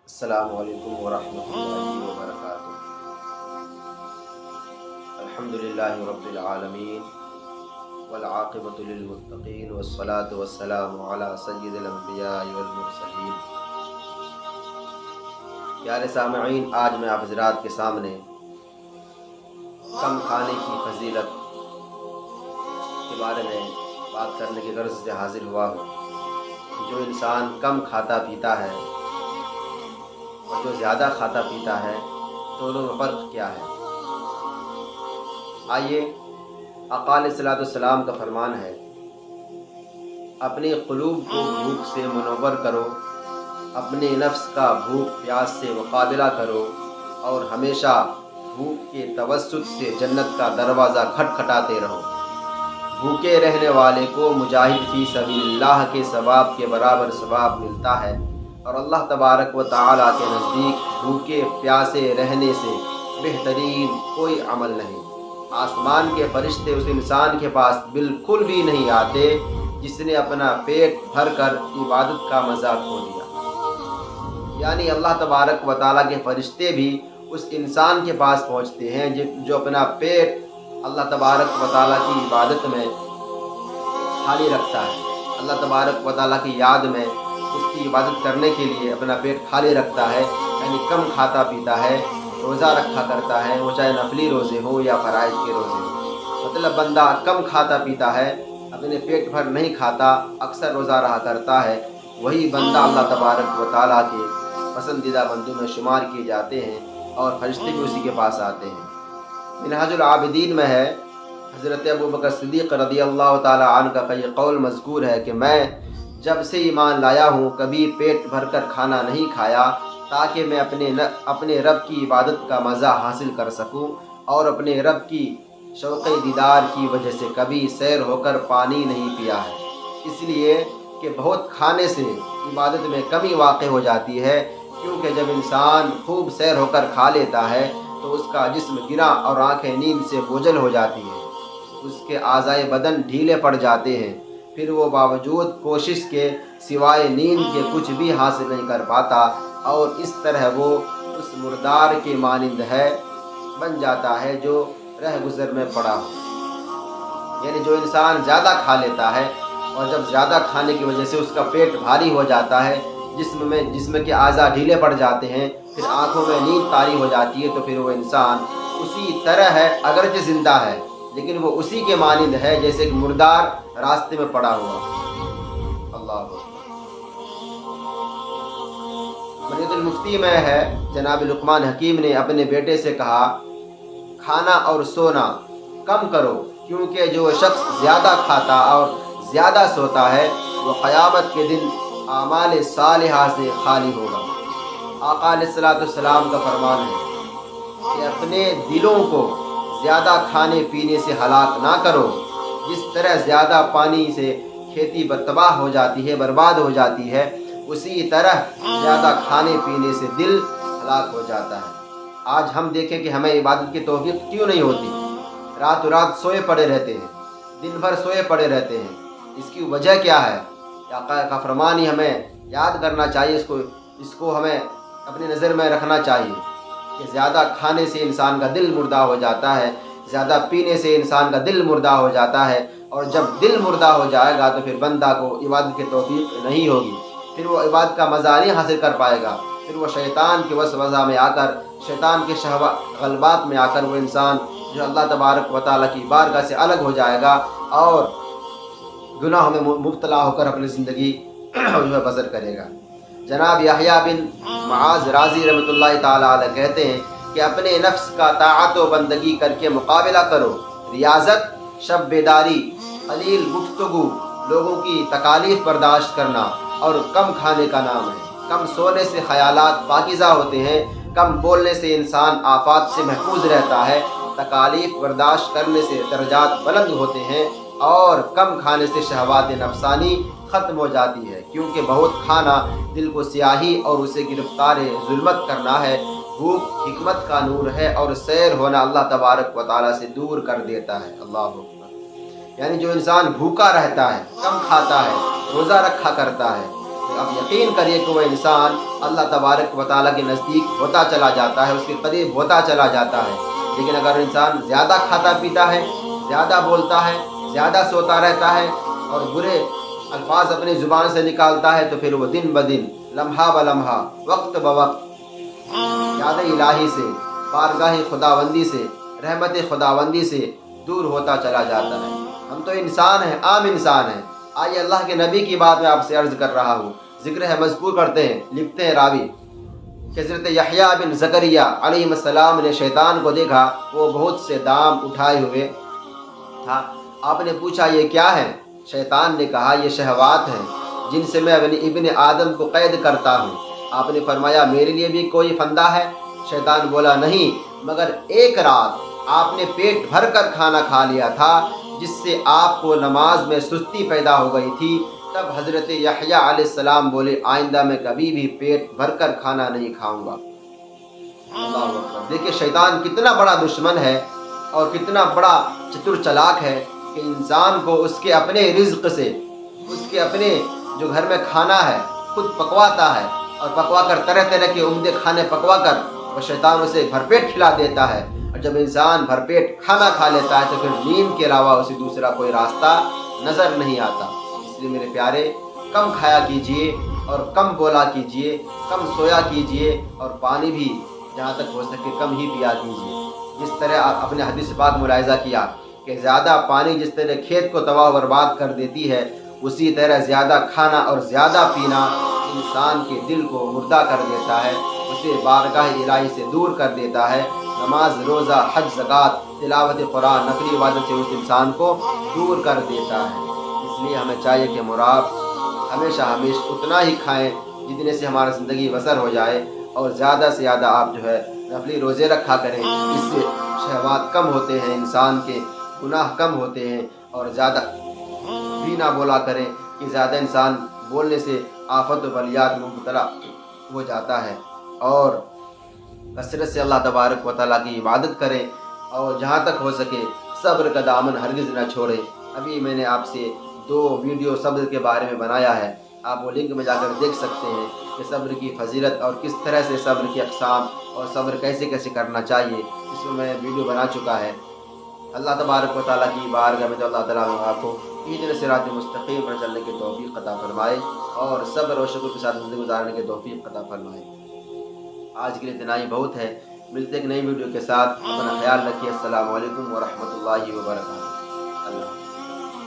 السلام علیکم ورحمۃ اللہ وبرکاتہ۔ الحمدللہ رب العالمین والعاقبۃ للمتقین والصلاة والسلام علی سید الانبیاء والمرسلین۔ پیارے سامعین، آج میں آپ حضرات کے سامنے کم کھانے کی فضیلت کے بارے میں بات کرنے کی غرض سے حاضر ہوا ہوں کہ جو انسان کم کھاتا پیتا ہے اور جو زیادہ کھاتا پیتا ہے دونوں میں فرق کیا ہے۔ آئیے، آقا علیہ الصلوٰۃ والسلام کا فرمان ہے، اپنے قلوب کو بھوک سے منور کرو، اپنے نفس کا بھوک پیاس سے مقابلہ کرو اور ہمیشہ بھوک کے توسط سے جنت کا دروازہ کھٹکھٹاتے رہو۔ بھوکے رہنے والے کو مجاہد فی سبیل اللہ کے ثواب کے برابر ثواب ملتا ہے، اور اللہ تبارک و تعالیٰ کے نزدیک بھوکے پیاسے رہنے سے بہترین کوئی عمل نہیں۔ آسمان کے فرشتے اس انسان کے پاس بالکل بھی نہیں آتے جس نے اپنا پیٹ بھر کر عبادت کا مزہ کھو لیا۔ یعنی اللہ تبارک و تعالیٰ کے فرشتے بھی اس انسان کے پاس پہنچتے ہیں جو اپنا پیٹ اللہ تبارک و تعالیٰ کی عبادت میں خالی رکھتا ہے، اللہ تبارک و تعالیٰ کی یاد میں اس کی عبادت کرنے کے لیے اپنا پیٹ خالی رکھتا ہے، یعنی کم کھاتا پیتا ہے، روزہ رکھا کرتا ہے، وہ چاہے نفلی روزے ہو یا فرائض کے روزے ہو۔ مطلب بندہ کم کھاتا پیتا ہے، اپنے پیٹ بھر نہیں کھاتا، اکثر روزہ رہا کرتا ہے، وہی بندہ اللہ تبارک و تعالیٰ کے پسندیدہ بندوں میں شمار کیے جاتے ہیں، اور فرشتے بھی اسی کے پاس آتے ہیں۔ منہاج العابدین میں ہے، حضرت ابوبکر صدیق رضی اللہ تعالیٰ عنہ کا یہ قول مذکور ہے کہ میں جب سے ایمان لایا ہوں کبھی پیٹ بھر کر کھانا نہیں کھایا تاکہ میں اپنے رب کی عبادت کا مزہ حاصل کر سکوں، اور اپنے رب کی شوق دیدار کی وجہ سے کبھی سیر ہو کر پانی نہیں پیا ہے۔ اس لیے کہ بہت کھانے سے عبادت میں کمی واقع ہو جاتی ہے، کیونکہ جب انسان خوب سیر ہو کر کھا لیتا ہے تو اس کا جسم گرا اور آنکھیں نیند سے بوجھل ہو جاتی ہیں، اس کے اعضائے بدن ڈھیلے پڑ جاتے ہیں، پھر وہ باوجود کوشش کے سوائے نیند کے کچھ بھی حاصل نہیں کر پاتا، اور اس طرح وہ اس مردار کے مانند بن جاتا ہے جو رہ گزر میں پڑا ہو۔ یعنی جو انسان زیادہ کھا لیتا ہے اور جب زیادہ کھانے کی وجہ سے اس کا پیٹ بھاری ہو جاتا ہے، جسم کے اعضاء ڈھیلے پڑ جاتے ہیں، پھر آنکھوں میں نیند طاری ہو جاتی ہے، تو پھر وہ انسان اسی طرح ہے، اگرچہ زندہ ہے لیکن وہ اسی کے مانند ہے جیسے کہ مردار راستے میں پڑا ہوا۔ اللہ مرید المفتی میں ہے، جناب لقمان حکیم نے اپنے بیٹے سے کہا، کھانا اور سونا کم کرو، کیونکہ جو شخص زیادہ کھاتا اور زیادہ سوتا ہے وہ قیامت کے دن اعمال صالحہ سے خالی ہوگا۔ آقا علیہ الصلوٰۃ والسلام کا فرمان ہے کہ اپنے دلوں کو زیادہ کھانے پینے سے ہلاک نہ کرو، جس طرح زیادہ پانی سے کھیتی تباہ ہو جاتی ہے، برباد ہو جاتی ہے، اسی طرح زیادہ کھانے پینے سے دل ہلاک ہو جاتا ہے۔ آج ہم دیکھیں کہ ہمیں عبادت کی توفیق کیوں نہیں ہوتی، رات سوئے پڑے رہتے ہیں، دن بھر سوئے پڑے رہتے ہیں۔ اس کی وجہ کیا ہے؟ آقا کا فرمان ہی ہمیں یاد کرنا چاہیے، اس کو ہمیں اپنی نظر میں رکھنا چاہیے کہ زیادہ کھانے سے انسان کا دل مردہ ہو جاتا ہے، زیادہ پینے سے انسان کا دل مردہ ہو جاتا ہے، اور جب دل مردہ ہو جائے گا تو پھر بندہ کو عبادت کی توفیق نہیں ہوگی، پھر وہ عبادت کا مزہ نہیں حاصل کر پائے گا، پھر وہ شیطان کے وسوسہ میں آ کر، شیطان کے غلبات میں آ کر وہ انسان جو اللہ تبارک و تعالیٰ کی بارگاہ سے الگ ہو جائے گا اور گناہوں میں مبتلا ہو کر اپنی زندگی بسر کرے گا۔ جناب یحییٰ بن معاذ راضی رحمۃ اللہ تعالیٰ علیہ کہتے ہیں کہ اپنے نفس کا طاعت و بندگی کر کے مقابلہ کرو۔ ریاضت، شب بیداری، قلیل گفتگو، لوگوں کی تکالیف برداشت کرنا اور کم کھانے کا نام ہے۔ کم سونے سے خیالات پاکیزہ ہوتے ہیں، کم بولنے سے انسان آفات سے محفوظ رہتا ہے، تکالیف برداشت کرنے سے درجات بلند ہوتے ہیں، اور کم کھانے سے شہوات نفسانی ختم ہو جاتی ہے، کیونکہ بہت کھانا دل کو سیاہی اور اسے گرفتار ظلمت کرنا ہے۔ بھوک حکمت کا نور ہے، اور سیر ہونا اللہ تبارک و تعالیٰ سے دور کر دیتا ہے۔ اللہ اکبر۔ یعنی جو انسان بھوکا رہتا ہے، کم کھاتا ہے، روزہ رکھا کرتا ہے، اب یقین کریے کہ وہ انسان اللہ تبارک و تعالیٰ کے نزدیک ہوتا چلا جاتا ہے، اس کے قریب ہوتا چلا جاتا ہے۔ لیکن اگر انسان زیادہ کھاتا پیتا ہے، زیادہ بولتا ہے، زیادہ سوتا رہتا ہے اور برے الفاظ اپنی زبان سے نکالتا ہے، تو پھر وہ دن بدن، لمحہ بلمحہ، وقت بوقت یاد الہی سے، بارگاہ خداوندی سے، رحمت خداوندی سے دور ہوتا چلا جاتا ہے۔ ہم تو انسان ہیں، عام انسان ہیں۔ آئیے اللہ کے نبی کی بات میں آپ سے عرض کر رہا ہوں، ذکر ہے، مذکور کرتے ہیں، لکھتے ہیں راوی کہ حضرت یحییٰ بن زکریا علیہ السلام نے شیطان کو دیکھا، وہ بہت سے دام اٹھائے ہوئے تھا۔ آپ نے پوچھا یہ کیا ہے؟ شیطان نے کہا یہ شہوات ہیں جن سے میں ابن آدم کو قید کرتا ہوں۔ آپ نے فرمایا میرے لیے بھی کوئی فندہ ہے؟ شیطان بولا نہیں، مگر ایک رات آپ نے پیٹ بھر کر کھانا کھا لیا تھا جس سے آپ کو نماز میں سستی پیدا ہو گئی تھی۔ تب حضرت یحییٰ علیہ السلام بولے آئندہ میں کبھی بھی پیٹ بھر کر کھانا نہیں کھاؤں گا۔ اللہ اکبر! دیکھیے شیطان کتنا بڑا دشمن ہے اور کتنا بڑا چتر چلاک ہے کہ انسان کو اس کے اپنے رزق سے، اس کے اپنے جو گھر میں کھانا ہے خود پکواتا ہے، اور پکوا کر طرح طرح کے عمدے کھانے پکوا کر وہ شیطان اسے بھرپیٹ کھلا دیتا ہے۔ اور جب انسان بھرپیٹ کھانا کھا لیتا ہے تو پھر نیند کے علاوہ اسے دوسرا کوئی راستہ نظر نہیں آتا۔ اس لیے میرے پیارے، کم کھایا کیجئے اور کم بولا کیجئے، کم سویا کیجئے اور پانی بھی جہاں تک ہو سکے کم ہی پیا کیجئے۔ جس طرح آپ اپنے حدیث پاک ملاحظہ کیا کہ زیادہ پانی جس طرح کھیت کو تباہ و برباد کر دیتی ہے، اسی طرح زیادہ کھانا اور زیادہ پینا انسان کے دل کو مردہ کر دیتا ہے، اسے بارگاہ الہی سے دور کر دیتا ہے۔ نماز، روزہ، حج، زکوٰۃ، تلاوت قرآن، نفلی عبادت سے اس انسان کو دور کر دیتا ہے۔ اس لیے ہمیں چاہیے کہ مراب ہمیشہ اتنا ہی کھائیں جتنے سے ہماری زندگی بسر ہو جائے، اور زیادہ سے زیادہ آپ جو ہے نفلی روزے رکھا کریں، اس سے شہوات کم ہوتے ہیں، انسان کے گناہ کم ہوتے ہیں، اور زیادہ بھی نہ بولا کریں کہ زیادہ انسان بولنے سے آفت و بلیات میں مبتلا ہو جاتا ہے۔ اور کثرت سے اللہ تبارک و تعالیٰ کی عبادت کریں، اور جہاں تک ہو سکے صبر کا دامن ہرگز نہ چھوڑیں۔ ابھی میں نے آپ سے 2 ویڈیو صبر کے بارے میں بنایا ہے، آپ وہ لنک میں جا کر دیکھ سکتے ہیں کہ صبر کی فضیلت اور کس طرح سے صبر کی اقسام اور صبر کیسے کیسے کرنا چاہیے، اس میں میں ویڈیو بنا چکا ہے۔ اللہ تبارک و تعالیٰ کی بارگاہ میں تو اللہ تعالیٰ آپ کو عید صراط مستقیم پر چلنے کی توفیق عطا فرمائے، اور صبر و شکر کے ساتھ زندگی گزارنے کی توفیق عطا فرمائے۔ آج کے لیے اتنا ہی بہت ہے، ملتے ایک نئی ویڈیو کے ساتھ، اپنا خیال رکھیے۔ السلام علیکم ورحمۃ اللہ وبرکاتہ۔ اللہ